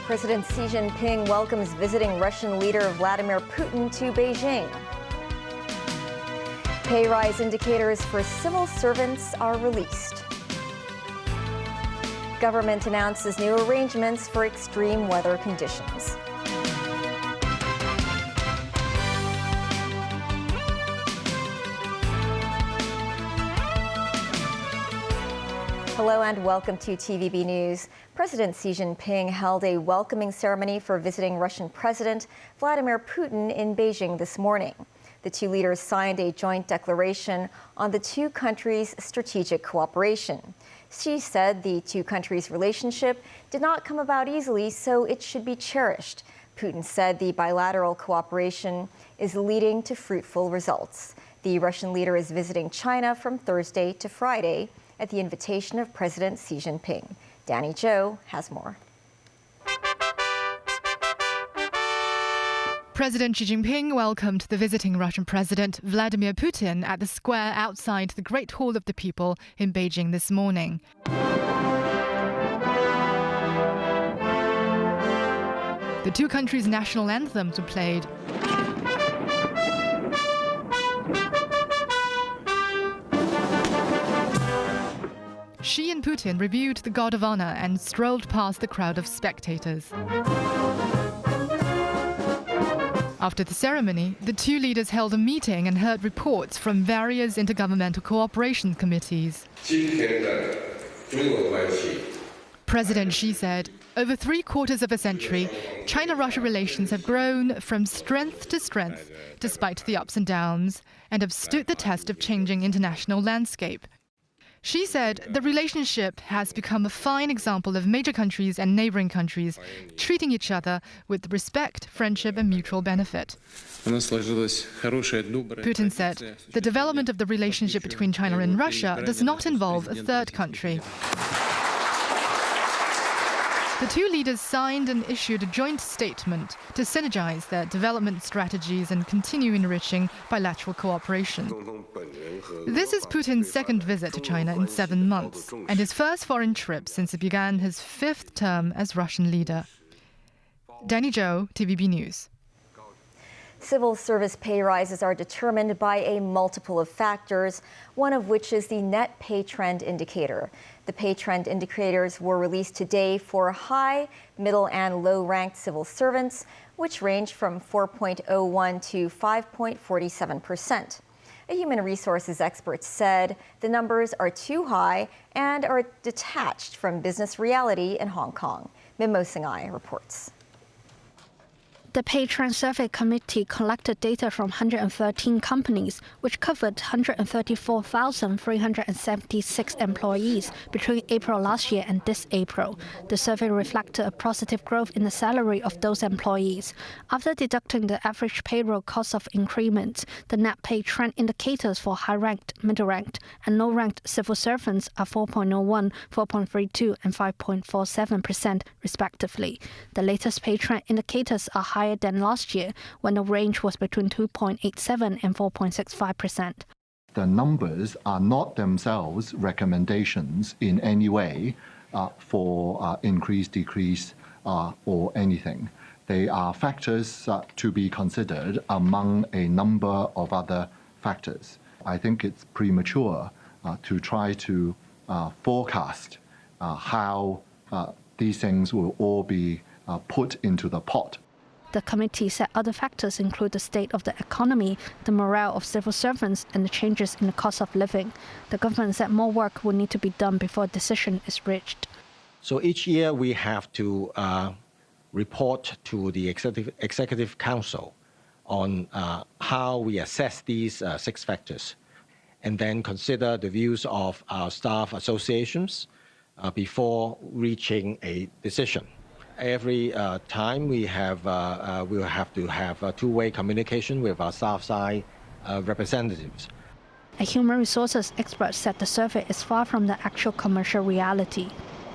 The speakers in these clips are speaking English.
President Xi Jinping welcomes visiting Russian leader Vladimir Putin to Beijing. Pay rise indicators for civil servants are released. Government announces new arrangements for extreme weather conditions. Hello and welcome to TVB News. President Xi Jinping held a welcoming ceremony for visiting Russian President Vladimir Putin in Beijing this morning. The two leaders signed a joint declaration on the two countries' strategic cooperation. Xi said the two countries' relationship did not come about easily, so it should be cherished. Putin said the bilateral cooperation is leading to fruitful results. The Russian leader is visiting China from Thursday to Friday at the invitation of President Xi Jinping. Danny Zhou has more. President Xi Jinping welcomed the visiting Russian President Vladimir Putin at the square outside the Great Hall of the People in Beijing this morning. The two countries' national anthems were played. Xi and Putin reviewed the Guard of Honor and strolled past the crowd of spectators. After the ceremony, the two leaders held a meeting and heard reports from various intergovernmental cooperation committees. President Xi said, over 3/4 of a century, China-Russia relations have grown from strength to strength, despite the ups and downs, and have stood the test of changing international landscape. Xi said the relationship has become a fine example of major countries and neighboring countries treating each other with respect, friendship and mutual benefit. Putin said the development of the relationship between China and Russia does not involve a third country. The two leaders signed and issued a joint statement to synergize their development strategies and continue enriching bilateral cooperation. This is Putin's second visit to China in 7 months and his first foreign trip since he began his 5th term as Russian leader. Danny Zhou, TVB News. Civil service pay rises are determined by a multiple of factors, one of which is the net pay trend indicator. The pay trend indicators were released today for high, middle, and low-ranked civil servants, which range from 4.01 to 5.47%. A human resources expert said the numbers are too high and are detached from business reality in Hong Kong. Mimo Singhai reports. The Pay Trend Survey Committee collected data from 113 companies, which covered 134,376 employees between April last year and this April. The survey reflected a positive growth in the salary of those employees. After deducting the average payroll cost of increments, the net pay trend indicators for high-ranked, middle-ranked, and low-ranked civil servants are 4.01, 4.32, and 5.47%, respectively. The latest pay trend indicators are higher than last year, when the range was between 2.87 and 4.65%. The numbers are not themselves recommendations in any way for increase, decrease, or anything. They are factors to be considered among a number of other factors. I think it's premature to try to forecast how these things will all be put into the pot. The committee said other factors include the state of the economy, the morale of civil servants, and the changes in the cost of living. The government said more work will need to be done before a decision is reached. So each year we have to report to the Executive Council on how we assess these 6 factors, and then consider the views of our staff associations before reaching a decision. Every time we will have to have a two-way communication with our staff side representatives. A human resources expert said the survey is far from the actual commercial reality.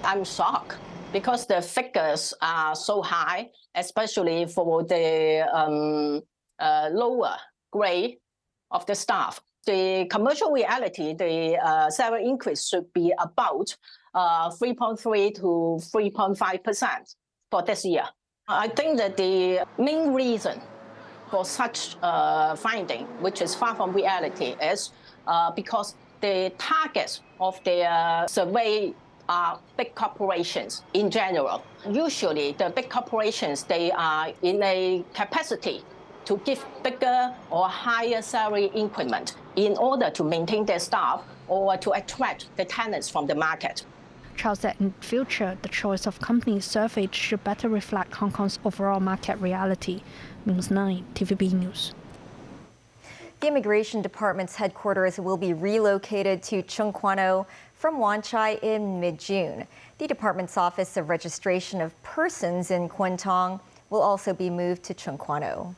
I'm shocked because the figures are so high, especially for the lower grade of the staff. the commercial reality, the salary increase should be about 3.3 to 3.5% for this year. I think that the main reason for such finding, which is far from reality, is because the targets of the survey are big corporations in general. Usually, the big corporations, they are in a capacity to give bigger or higher salary increment in order to maintain their staff or to attract the tenants from the market. Charles said in future, the choice of companies surveyed should better reflect Hong Kong's overall market reality. News 9, TVB News. The Immigration Department's headquarters will be relocated to Chung Kwan O from Wan Chai in mid-June. The department's Office of Registration of Persons in Kwun Tong will also be moved to Chung Kwan O.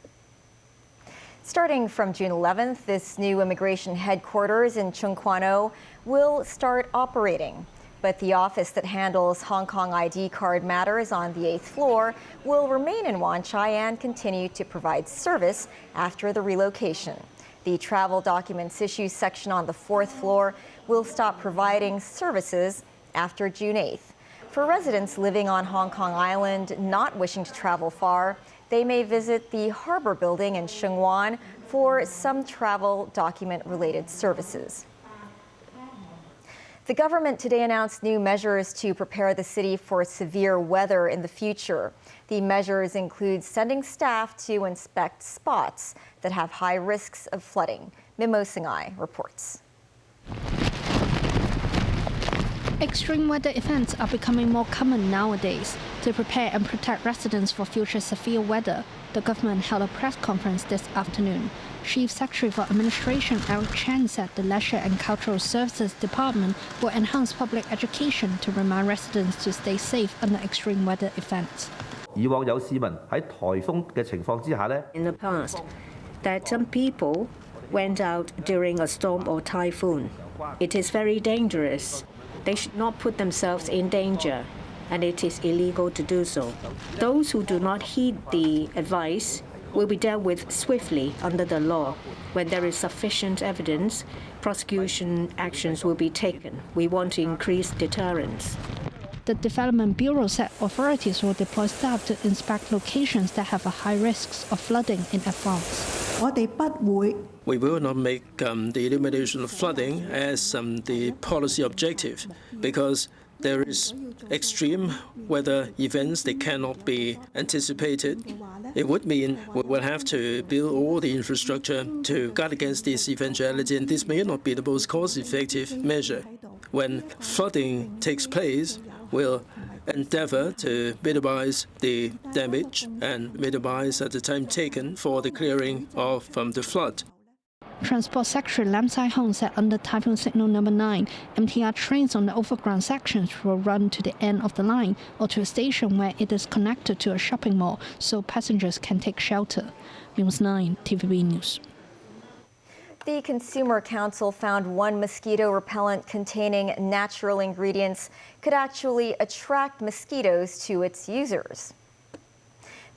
Starting from June 11th, this new immigration headquarters in Chung Kwan O will start operating. But the office that handles Hong Kong ID card matters on the 8th floor will remain in Wan Chai and continue to provide service after the relocation. The travel documents issue section on the 4th floor will stop providing services after June 8th. For residents living on Hong Kong Island not wishing to travel far, they may visit the Harbor Building in Sheung Wan for some travel document-related services. The government today announced new measures to prepare the city for severe weather in the future. The measures include sending staff to inspect spots that have high risks of flooding. Mimo Singhai reports. Extreme weather events are becoming more common nowadays. To prepare and protect residents for future severe weather, the government held a press conference this afternoon. Chief Secretary for Administration Eric Chen said the Leisure and Cultural Services Department will enhance public education to remind residents to stay safe under extreme weather events. In the past, that some people went out during a storm or typhoon. It is very dangerous. They should not put themselves in danger, and it is illegal to do so. Those who do not heed the advice will be dealt with swiftly under the law. When there is sufficient evidence, prosecution actions will be taken. We want to increase deterrence. The Development Bureau said authorities will deploy staff to inspect locations that have a high risks of flooding in advance. We will not make the elimination of flooding as the policy objective because there is extreme weather events that cannot be anticipated. It would mean we will have to build all the infrastructure to guard against this eventuality, and this may not be the most cost-effective measure. When flooding takes place, we'll endeavor to minimize the damage and minimize the time taken for the clearing of the flood. Transport Secretary Lam Sai-hung said under Typhoon Signal Number 9, MTR trains on the overground sections will run to the end of the line or to a station where it is connected to a shopping mall so passengers can take shelter. News 9, TVB News. The Consumer Council found one mosquito repellent containing natural ingredients could actually attract mosquitoes to its users.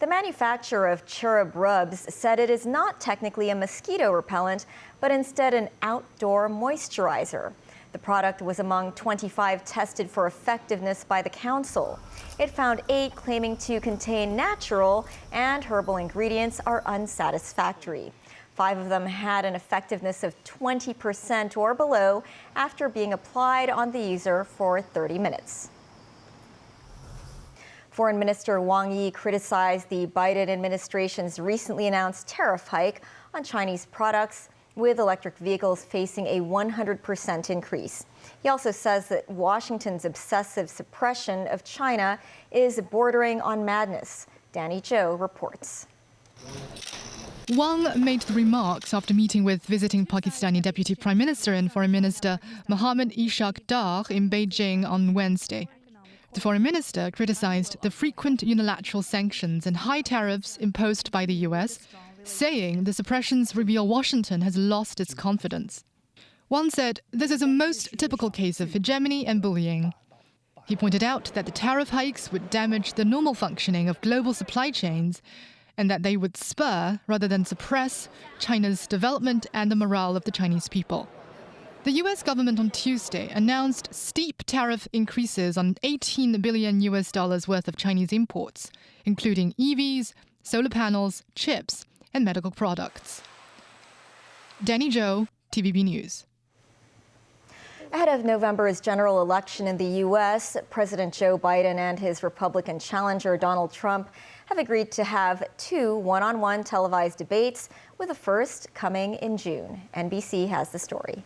The manufacturer of Cherub Rubs said it is not technically a mosquito repellent, but instead an outdoor moisturizer. The product was among 25 tested for effectiveness by the council. It found 8 claiming to contain natural and herbal ingredients are unsatisfactory. 5 of them had an effectiveness of 20% or below after being applied on the user for 30 minutes. Foreign Minister Wang Yi criticized the Biden administration's recently announced tariff hike on Chinese products, with electric vehicles facing a 100% increase. He also says that Washington's obsessive suppression of China is bordering on madness. Danny Zhou reports. Wang made the remarks after meeting with visiting Pakistani Deputy Prime Minister and Foreign Minister Mohammad Ishaq Dar in Beijing on Wednesday. The Foreign Minister criticized the frequent unilateral sanctions and high tariffs imposed by the US, saying the suppressions reveal Washington has lost its confidence. Wang said this is a most typical case of hegemony and bullying. He pointed out that the tariff hikes would damage the normal functioning of global supply chains and that they would spur, rather than suppress, China's development and the morale of the Chinese people. The US government on Tuesday announced steep tariff increases on $18 billion worth of Chinese imports, including EVs, solar panels, chips, and medical products. Danny Zhou, TVB News. Ahead of November's general election in the U.S., President Joe Biden and his Republican challenger Donald Trump have agreed to have 2 one-on-one televised debates, with the first coming in June. NBC has the story.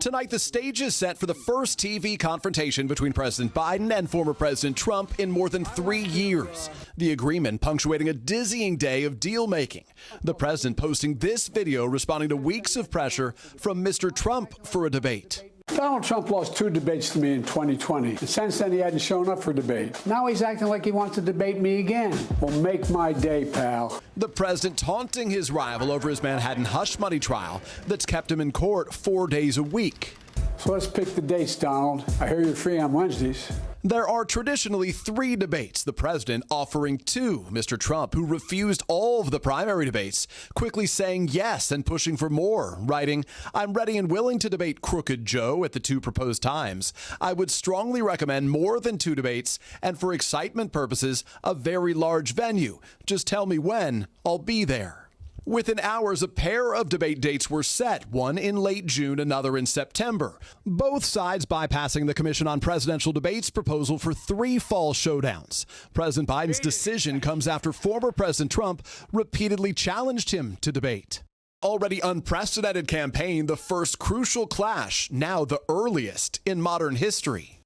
Tonight, the stage is set for the first TV confrontation between President Biden and former President Trump in more than 3 years. The agreement punctuating a dizzying day of deal-making. The president posting this video responding to weeks of pressure from Mr. Trump for a debate. Donald Trump lost 2 debates to me in 2020. And since then, he hadn't shown up for debate. Now he's acting like he wants to debate me again. Well, make my day, pal. The president taunting his rival over his Manhattan hush money trial that's kept him in court 4 days a week. So let's pick the dates, Donald. I hear you're free on Wednesdays. There are traditionally 3 debates, the president offering 2. Mr. Trump, who refused all of the primary debates, quickly saying yes and pushing for more, writing, "I'm ready and willing to debate Crooked Joe at the 2 proposed times. I would strongly recommend more than 2 debates, and for excitement purposes, a very large venue. Just tell me when, I'll be there." Within hours, a pair of debate dates were set, one in late June, another in September. Both sides bypassing the Commission on Presidential Debates proposal for 3 fall showdowns. President Biden's decision comes after former President Trump repeatedly challenged him to debate. Already unprecedented campaign, the first crucial clash, now the earliest in modern history.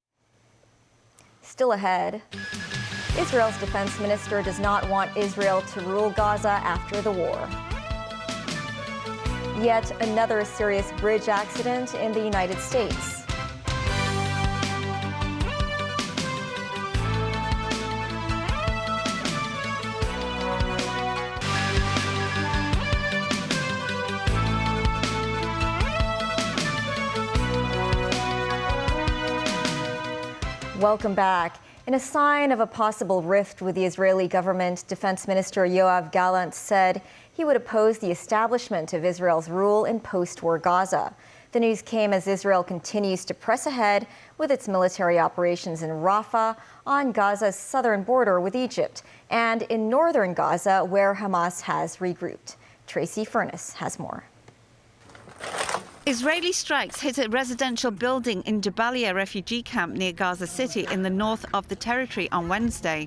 Still ahead, Israel's defense minister does not want Israel to rule Gaza after the war. Yet another serious bridge accident in the United States. Welcome back. In a sign of a possible rift with the Israeli government, Defense Minister Yoav Gallant said he would oppose the establishment of Israel's rule in post-war Gaza. The news came as Israel continues to press ahead with its military operations in Rafah, on Gaza's southern border with Egypt, and in northern Gaza, where Hamas has regrouped. Tracy Furness has more. Israeli strikes hit a residential building in Jabalia refugee camp near Gaza City in the north of the territory on Wednesday.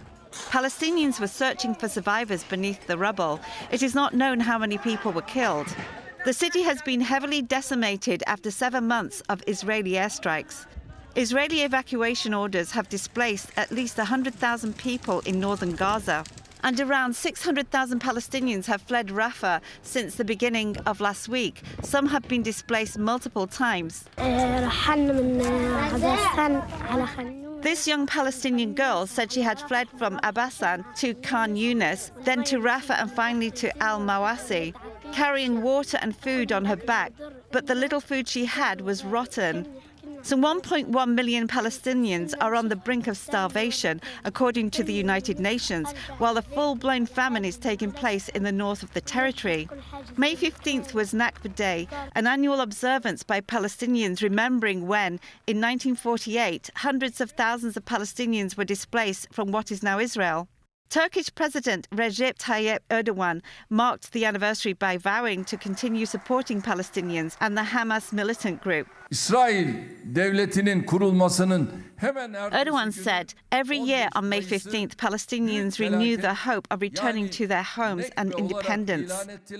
Palestinians were searching for survivors beneath the rubble. It is not known how many people were killed. The city has been heavily decimated after 7 months of Israeli airstrikes. Israeli evacuation orders have displaced at least 100,000 people in northern Gaza. And around 600,000 Palestinians have fled Rafah since the beginning of last week. Some have been displaced multiple times. This young Palestinian girl said she had fled from Abbasan to Khan Yunis, then to Rafah and finally to Al-Mawasi, carrying water and food on her back. But the little food she had was rotten. Some 1.1 million Palestinians are on the brink of starvation, according to the United Nations, while a full-blown famine is taking place in the north of the territory. May 15th was Nakba Day, an annual observance by Palestinians remembering when, in 1948, hundreds of thousands of Palestinians were displaced from what is now Israel. Turkish President Recep Tayyip Erdogan marked the anniversary by vowing to continue supporting Palestinians and the Hamas militant group. Erdogan said, every year on May 15th, Palestinians renew the hope of returning to their homes and independence.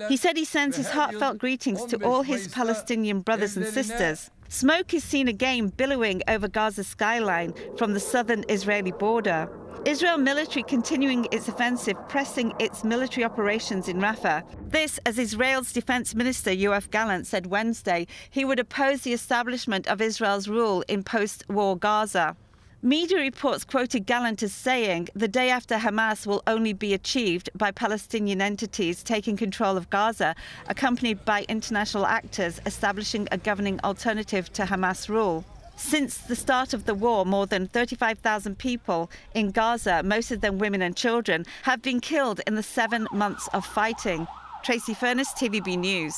He said he sends his heartfelt greetings to all his Palestinian brothers and sisters. Smoke is seen again billowing over Gaza's skyline from the southern Israeli border. Israel military continuing its offensive, pressing its military operations in Rafah. This, as Israel's defense minister Yoav Gallant said Wednesday, he would oppose the establishment of Israel's rule in post-war Gaza. Media reports quoted Gallant as saying the day after Hamas will only be achieved by Palestinian entities taking control of Gaza, accompanied by international actors establishing a governing alternative to Hamas rule. Since the start of the war, more than 35,000 people in Gaza, most of them women and children, have been killed in the 7 months of fighting. Tracy Furness, TVB News.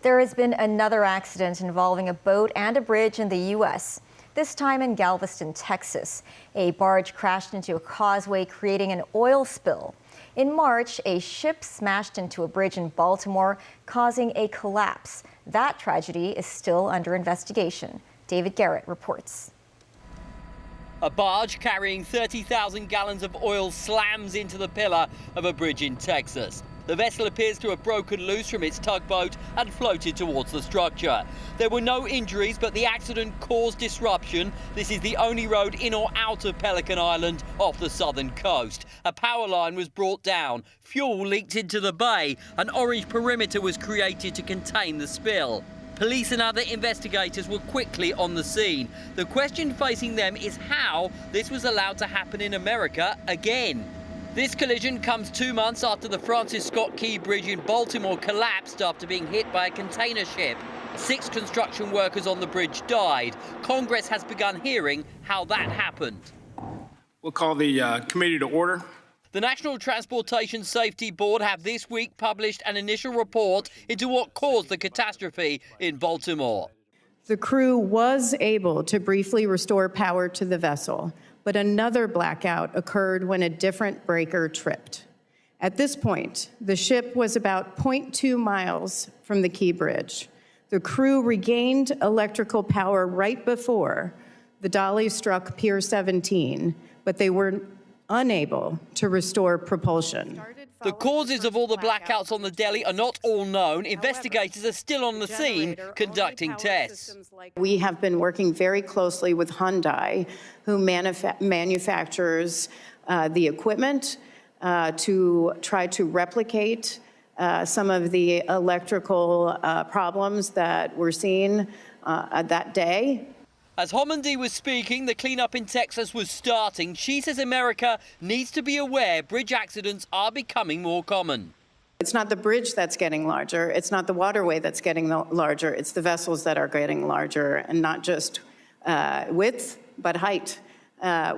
There has been another accident involving a boat and a bridge in the U.S., this time in Galveston, Texas. A barge crashed into a causeway, creating an oil spill. In March, a ship smashed into a bridge in Baltimore, causing a collapse. That tragedy is still under investigation. David Garrett reports. A barge carrying 30,000 gallons of oil slams into the pillar of a bridge in Texas. The vessel appears to have broken loose from its tugboat and floated towards the structure. There were no injuries, but the accident caused disruption. This is the only road in or out of Pelican Island off the southern coast. A power line was brought down. Fuel leaked into the bay. An orange perimeter was created to contain the spill. Police and other investigators were quickly on the scene. The question facing them is how this was allowed to happen in America again. This collision comes 2 months after the Francis Scott Key Bridge in Baltimore collapsed after being hit by a container ship. 6 construction workers on the bridge died. Congress has begun hearing how that happened. We'll call the committee to order. The National Transportation Safety Board have this week published an initial report into what caused the catastrophe in Baltimore. The crew was able to briefly restore power to the vessel, but another blackout occurred when a different breaker tripped. At this point, the ship was about 0.2 miles from the Key Bridge. The crew regained electrical power right before the dolly struck Pier 17, but they were unable to restore propulsion. The causes of all the blackouts on the Delhi are not all known. Investigators are still on the scene conducting tests. We have been working very closely with Hyundai, who manufactures the equipment, to try to replicate some of the electrical problems that were seen that day. As Homendy was speaking, the cleanup in Texas was starting. She says America needs to be aware bridge accidents are becoming more common. It's not the bridge that's getting larger. It's not the waterway that's getting larger. It's the vessels that are getting larger, and not just width, but height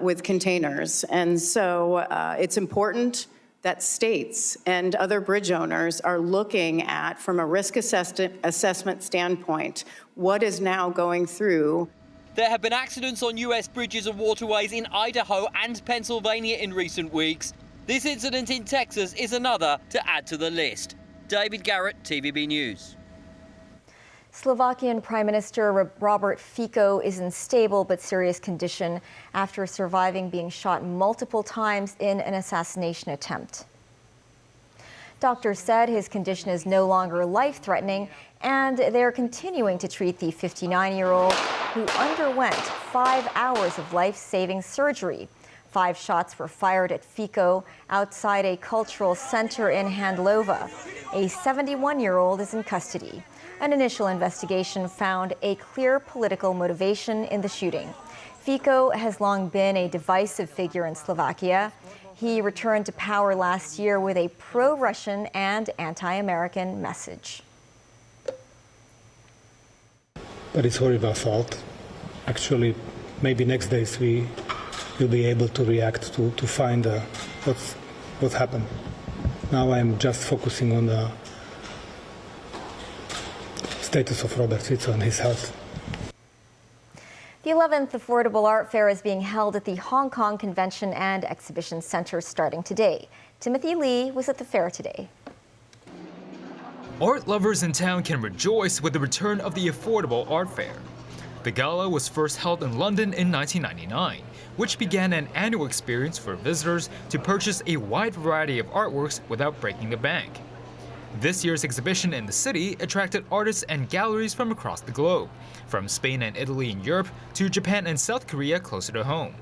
with containers. And so it's important that states and other bridge owners are looking at, from a risk assessment standpoint, what is now going through. There have been accidents on U.S. bridges and waterways in Idaho and Pennsylvania in recent weeks. This incident in Texas is another to add to the list. David Garrett, TVB News. Slovakian Prime Minister Robert Fico is in stable but serious condition after surviving being shot multiple times in an assassination attempt. Doctors said his condition is no longer life-threatening, and they're continuing to treat the 59-year-old who underwent 5 hours of life-saving surgery. 5 shots were fired at Fico outside a cultural center in Handlova. A 71-year-old is in custody. An initial investigation found a clear political motivation in the shooting. Fico has long been a divisive figure in Slovakia. He returned to power last year with a pro-Russian and anti-American message. But it's horrible fault. Actually, maybe next days we will be able to react to find what happened. Now I'm just focusing on the status of Robert Fico and his health. The 11th Affordable Art Fair is being held at the Hong Kong Convention and Exhibition Center starting today. Timothy Lee was at the fair today. Art lovers in town can rejoice with the return of the Affordable Art Fair. The gala was first held in London in 1999, which began an annual experience for visitors to purchase a wide variety of artworks without breaking the bank. This year's exhibition in the city attracted artists and galleries from across the globe, from Spain and Italy in Europe to Japan and South Korea closer to home.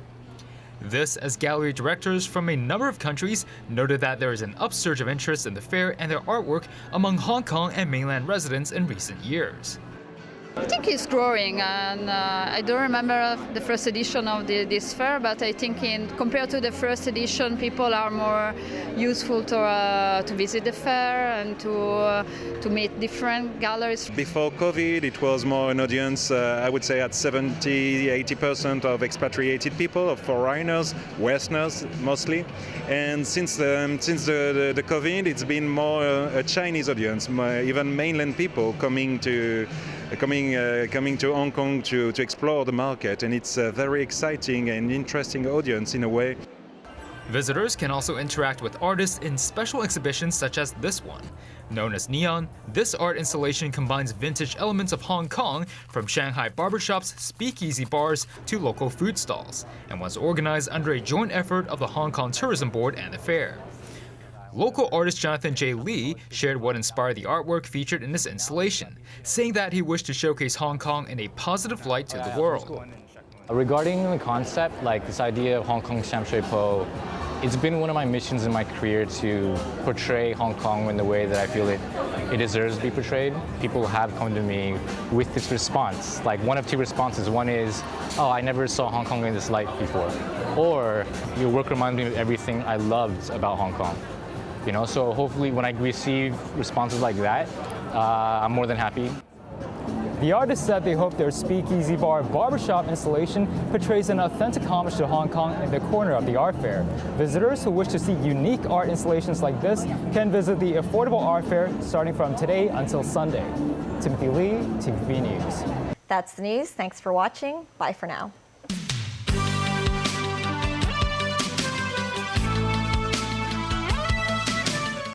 This as gallery directors from a number of countries noted that there is an upsurge of interest in the fair and their artwork among Hong Kong and mainland residents in recent years. I think it's growing, and I don't remember the first edition of this fair, but I think compared to the first edition, people are more useful to visit the fair and to meet different galleries. Before COVID, it was more an audience, I would say at 70-80% of expatriated people, of foreigners, Westerners mostly. And since the COVID, it's been more a Chinese audience, even mainland people coming to Hong Kong to explore the market, and it's a very exciting and interesting audience in a way. Visitors can also interact with artists in special exhibitions such as this one. Known as Neon, this art installation combines vintage elements of Hong Kong, from Shanghai barbershops, speakeasy bars, to local food stalls, and was organized under a joint effort of the Hong Kong Tourism Board and the fair. Local artist Jonathan J. Lee shared what inspired the artwork featured in this installation, saying that he wished to showcase Hong Kong in a positive light to the world. Regarding the concept, like this idea of Hong Kong Sham Shui Po, it's been one of my missions in my career to portray Hong Kong in the way that I feel it deserves to be portrayed. People have come to me with this response, like one of two responses. One is, oh, I never saw Hong Kong in this light before. Or, your work reminds me of everything I loved about Hong Kong. You know, so hopefully when I receive responses like that, I'm more than happy. The artists said they hope their speakeasy bar barbershop installation portrays an authentic homage to Hong Kong in the corner of the art fair. Visitors who wish to see unique art installations like this can visit the Affordable Art Fair starting from today until Sunday. Timothy Lee, TVB News. That's the news. Thanks for watching. Bye for now.